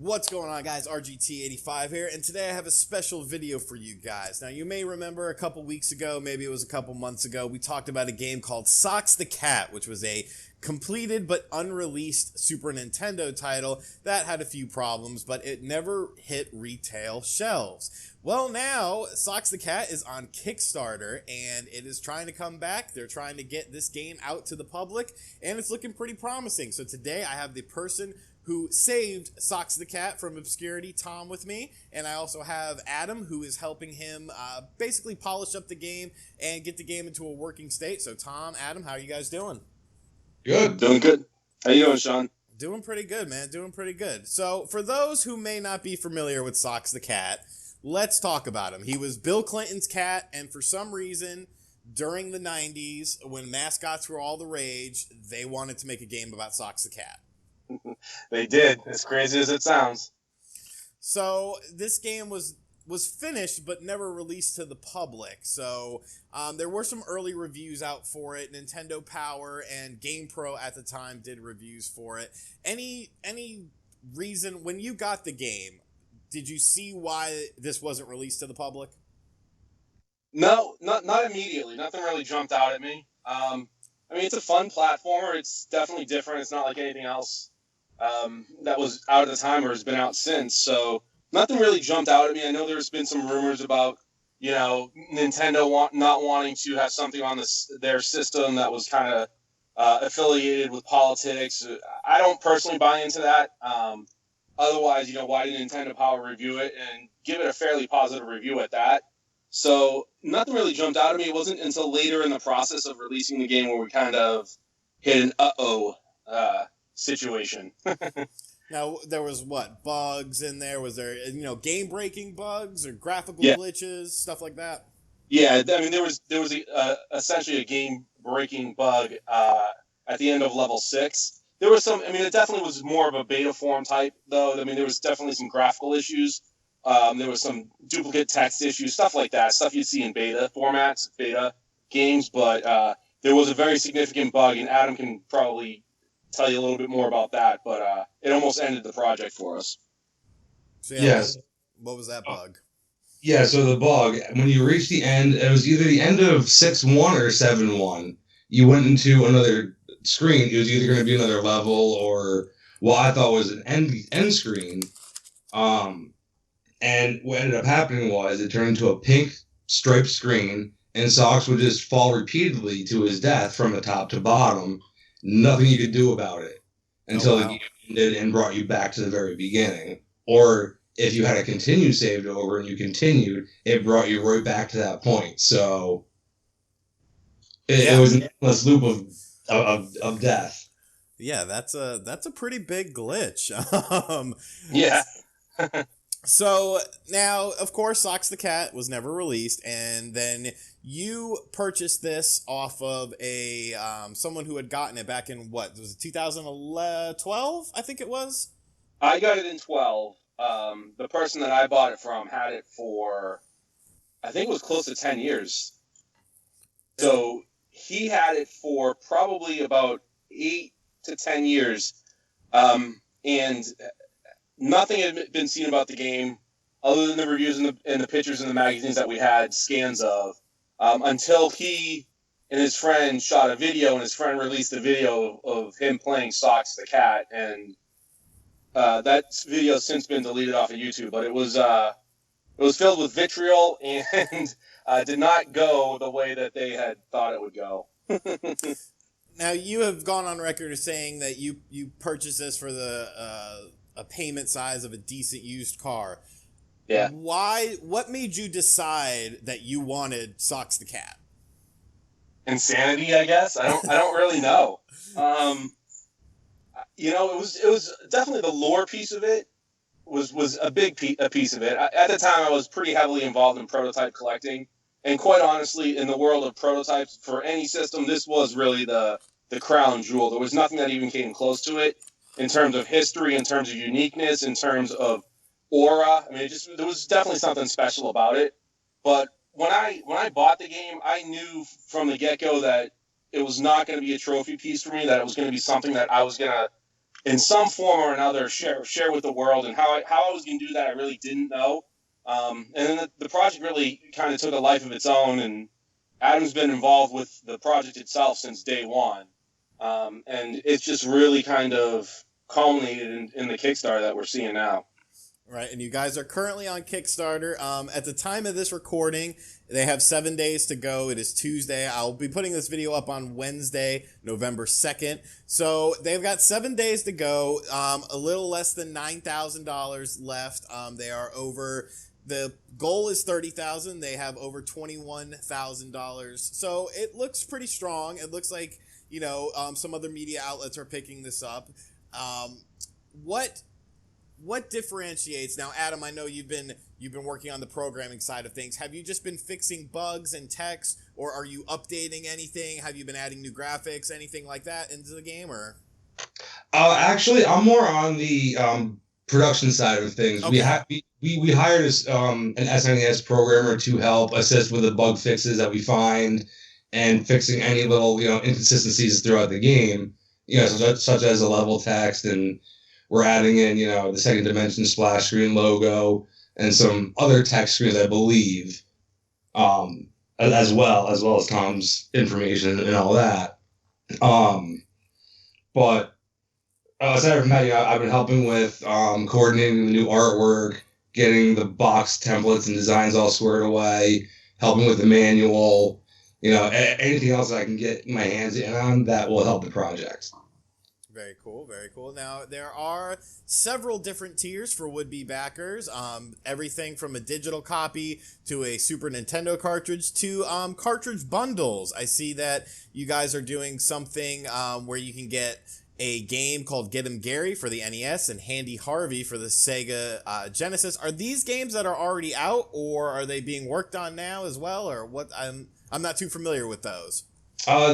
What's going on, guys? RGT85 here, and today I have a special video for you guys. Now, you may remember a couple weeks ago, maybe it was a couple months ago, we talked about a game called Socks the Cat, which was a completed but unreleased Super Nintendo title that had a few problems, but it never hit retail shelves. Well, now, Socks the Cat is on Kickstarter, and it is trying to come back. They're trying to get this game out to the public, and it's looking pretty promising. So today, I have the person who saved Socks the Cat from obscurity, Tom, with me, and I also have Adam, who is helping him basically polish up the game and get the game into a working state. So Tom, Adam, how are you guys doing? Good, doing good. How you doing, Sean? Doing pretty good, man. Doing pretty good. So for those who may not be familiar with Socks the Cat, let's talk about him. He was Bill Clinton's cat, and for some reason, during the 90s, when mascots were all the rage, they wanted to make a game about Socks the Cat. They did, as crazy as it sounds. So this game was finished but never released to the public. So there were some early reviews out for it. Nintendo Power and GamePro at the time did reviews for it. Any reason when you got the game, did you see why this wasn't released to the public? No, not immediately. Nothing really jumped out at me. I mean, it's a fun platformer. It's definitely different. It's not like anything else that was out at the time or has been out since. So nothing really jumped out at me. I know there's been some rumors about, Nintendo not wanting to have something on their system that was kind of affiliated with politics. I don't personally buy into that. Otherwise, why didn't Nintendo Power review it and give it a fairly positive review at that? So nothing really jumped out at me. It wasn't until later in the process of releasing the game where we kind of hit an situation. Now, there was bugs in there? Was there, game-breaking bugs or graphical glitches, stuff like that? Yeah, I mean, there was essentially a game-breaking bug at the end of level 6. There was some, I mean, it definitely was more of a beta form type, though. I mean, there was definitely some graphical issues. There was some duplicate text issues, stuff like that, stuff you'd see in beta formats, beta games, but there was a very significant bug, and Adam can probably tell you a little bit more about that, but it almost ended the project for us. So, yes. What was that bug? Yeah, so the bug, when you reached the end, it was either the end of 6-1 or 7-1. You went into another screen. It was either going to be another level or what I thought was an end screen. And what ended up happening was it turned into a pink striped screen, and Socks would just fall repeatedly to his death from the top to bottom. Nothing you could do about it until the game ended and brought you back to the very beginning. Or if you had a continue saved over and you continued, it brought you right back to that point. So it was an endless loop of death. Yeah, that's a pretty big glitch. Yeah. So now, of course, Socks the Cat was never released, and then you purchased this off of a someone who had gotten it back in what was it 2012? I think it was. I got it in 12. The person that I bought it from had it for, I think it was close to 10 years. So he had it for probably about 8 to 10 years, and nothing had been seen about the game other than the reviews and the pictures in the magazines that we had scans of, until he and his friend shot a video, and his friend released a video of him playing Socks the Cat, and that video has since been deleted off of YouTube, but it was filled with vitriol and did not go the way that they had thought it would go. Now, you have gone on record as saying that you purchased this for a payment size of a decent used car. Yeah. Why? What made you decide that you wanted Socks the Cat? Insanity, I guess. I don't really know. It was definitely the lore piece of it was a big piece of it. At the time, I was pretty heavily involved in prototype collecting, and quite honestly, in the world of prototypes for any system, this was really the crown jewel. There was nothing that even came close to it in terms of history, in terms of uniqueness, in terms of aura. I mean, there was definitely something special about it. But when I bought the game, I knew from the get-go that it was not going to be a trophy piece for me, that it was going to be something that I was going to in some form or another share with the world. And how I was going to do that, I really didn't know. And then the project really kind of took a life of its own, and Adam's been involved with the project itself since day one. And it's just really kind of culminated in the Kickstarter that we're seeing now. Right, and you guys are currently on Kickstarter. At the time of this recording, they have 7 days to go. It is Tuesday. I'll be putting this video up on Wednesday, November 2nd. So they've got 7 days to go. A little less than $9,000 left. They are over. The goal is $30,000. They have over $21,000. So it looks pretty strong. It looks like, you know, some other media outlets are picking this up. What differentiates now, Adam? I know you've been working on the programming side of things. Have you just been fixing bugs and text, or are you updating anything? Have you been adding new graphics, anything like that into the game, or? Actually, I'm more on the production side of things. Okay. We hired an SNES programmer to help assist with the bug fixes that we find and fixing any little inconsistencies throughout the game. Such as a level text, and we're adding in, the second dimension splash screen logo and some other text screens, I believe, as well as Tom's information and all that. But aside from that, I've been helping with coordinating the new artwork, getting the box templates and designs all squared away, helping with the manual, anything else that I can get my hands in on that will help the project. Very cool, very cool. Now, there are several different tiers for would-be backers. Everything from a digital copy to a Super Nintendo cartridge to cartridge bundles. I see that you guys are doing something where you can get a game called Get 'em Gary for the NES and Handy Harvey for the Sega Genesis. Are these games that are already out, or are they being worked on now as well, or what? I'm not too familiar with those.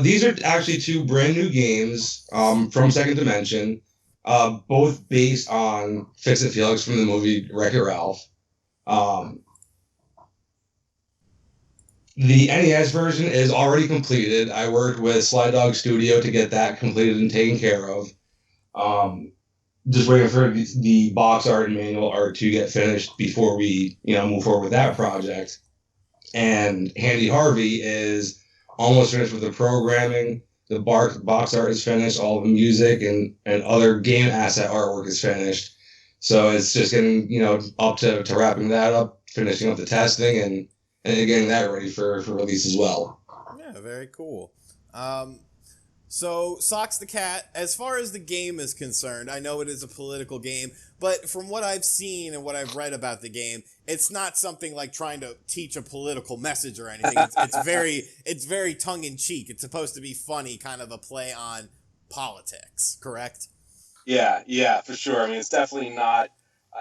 These are actually two brand new games from Second Dimension, both based on Fix It Felix from the movie Wreck-It Ralph. The NES version is already completed. I worked with Sly Dog Studio to get that completed and taken care of. Just waiting for the box art and manual art to get finished before we move forward with that project. And Handy Harvey is almost finished with the programming. The box art is finished. All the music and other game asset artwork is finished. So it's just getting, up to wrapping that up, finishing up the testing, and getting that ready for release as well. Yeah, very cool. So, Socks the Cat, as far as the game is concerned, I know it is a political game, but from what I've seen and what I've read about the game, it's not something like trying to teach a political message or anything. It's very tongue-in-cheek. It's supposed to be funny, kind of a play on politics, correct? Yeah, for sure. I mean, it's definitely not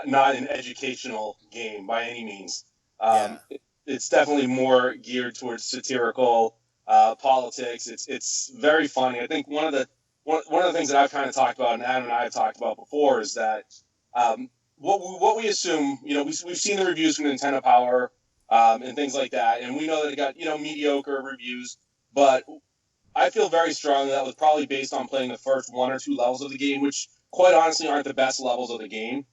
an educational game by any means. It's definitely more geared towards satirical politics. It's very funny. I think one of the things that I've kind of talked about, and Adam and I have talked about before, is that what we assume, we've seen the reviews from Nintendo Power and things like that, and we know that it got mediocre reviews, but I feel very strongly that was probably based on playing the first one or two levels of the game, which quite honestly aren't the best levels of the game.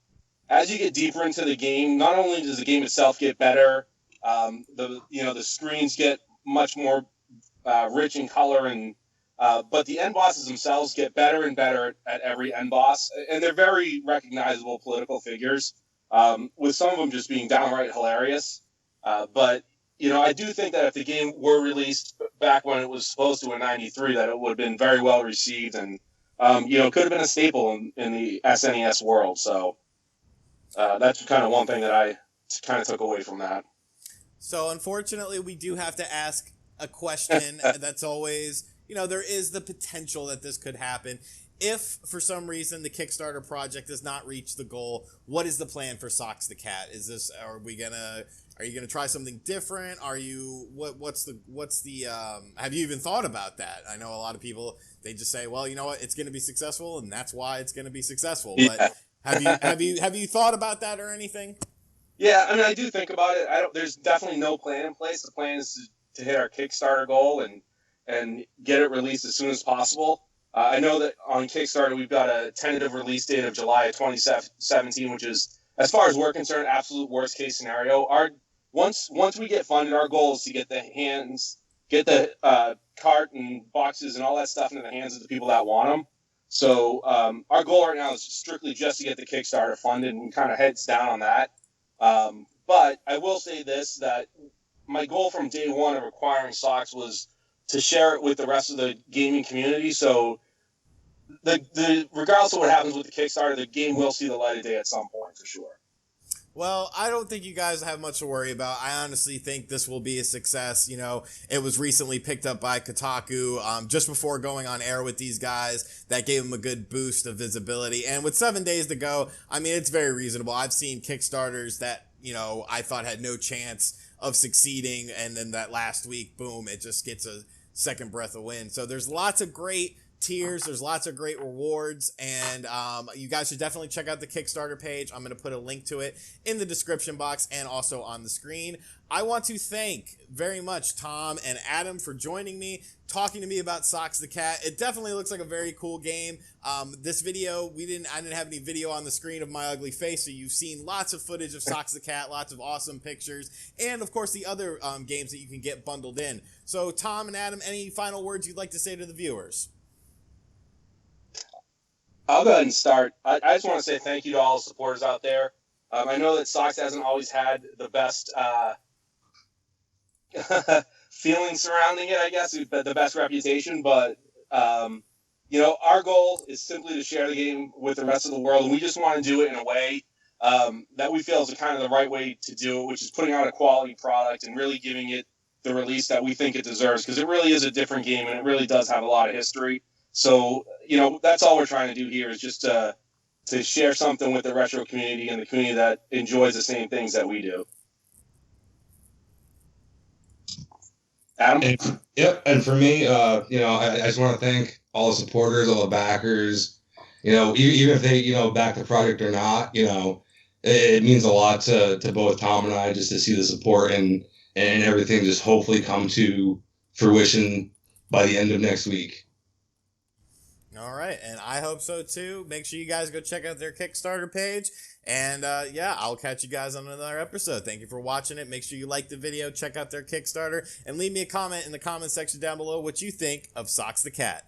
As you get deeper into the game, not only does the game itself get better, the screens get much more rich in color, and but the end bosses themselves get better and better at every end boss, and they're very recognizable political figures, with some of them just being downright hilarious. But I do think that if the game were released back when it was supposed to in '93, that it would have been very well received, and could have been a staple in the SNES world. So that's kind of one thing that I kind of took away from that. So unfortunately, we do have to ask a question that's always, there is the potential that this could happen. If for some reason the Kickstarter project does not reach the goal, what is the plan for Socks the Cat? Are you gonna try something different? What's the have you even thought about that? I know a lot of people, they just say, well, you know what, it's gonna be successful and that's why it's gonna be successful. Yeah. But have you thought about that or anything? Yeah, I mean, I do think about it. There's definitely no plan in place. The plan is to hit our Kickstarter goal and get it released as soon as possible. I know that on Kickstarter we've got a tentative release date of July of 2017, which is, as far as we're concerned, absolute worst case scenario. Once we get funded, our goal is to get the cart and boxes and all that stuff into the hands of the people that want them. So our goal right now is strictly just to get the Kickstarter funded, and kind of heads down on that. But I will say this, that my goal from day one of acquiring Socks was to share it with the rest of the gaming community. So the regardless of what happens with the Kickstarter, the game will see the light of day at some point for sure. Well, I don't think you guys have much to worry about. I honestly think this will be a success. You know, it was recently picked up by Kotaku just before going on air with these guys. That gave them a good boost of visibility. And with 7 days to go, I mean, it's very reasonable. I've seen Kickstarters that, you know, I thought had no chance of succeeding. And then that last week, boom, it just gets a second breath of wind. So there's lots of great tiers, there's lots of great rewards, and you guys should definitely check out the Kickstarter page. I'm going to put a link to it in the description box and also on the screen. I want to thank very much Tom and Adam for joining me, talking to me about Socks the Cat. It definitely looks like a very cool game. This video, I didn't have any video on the screen of my ugly face, so you've seen lots of footage of Socks the Cat, lots of awesome pictures, and of course the other games that you can get bundled in. So Tom and Adam, any final words you'd like to say to the viewers? I'll go ahead and start. I just want to say thank you to all the supporters out there. I know that Socks hasn't always had the best feeling surrounding it, I guess, the best reputation, but you know, our goal is simply to share the game with the rest of the world, and we just want to do it in a way that we feel is kind of the right way to do it, which is putting out a quality product and really giving it the release that we think it deserves, because it really is a different game, and it really does have a lot of history. So, you know, that's all we're trying to do here, is just to share something with the retro community and the community that enjoys the same things that we do. Adam? And for me, you know, I just want to thank all the supporters, all the backers. You know, even if they, you know, back the project or not, you know, it means a lot to both Tom and I just to see the support and everything just hopefully come to fruition by the end of next week. All right, and I hope so too. Make sure you guys go check out their Kickstarter page. And yeah, I'll catch you guys on another episode. Thank you for watching it. Make sure you like the video, check out their Kickstarter, and leave me a comment in the comment section down below what you think of Socks the Cat.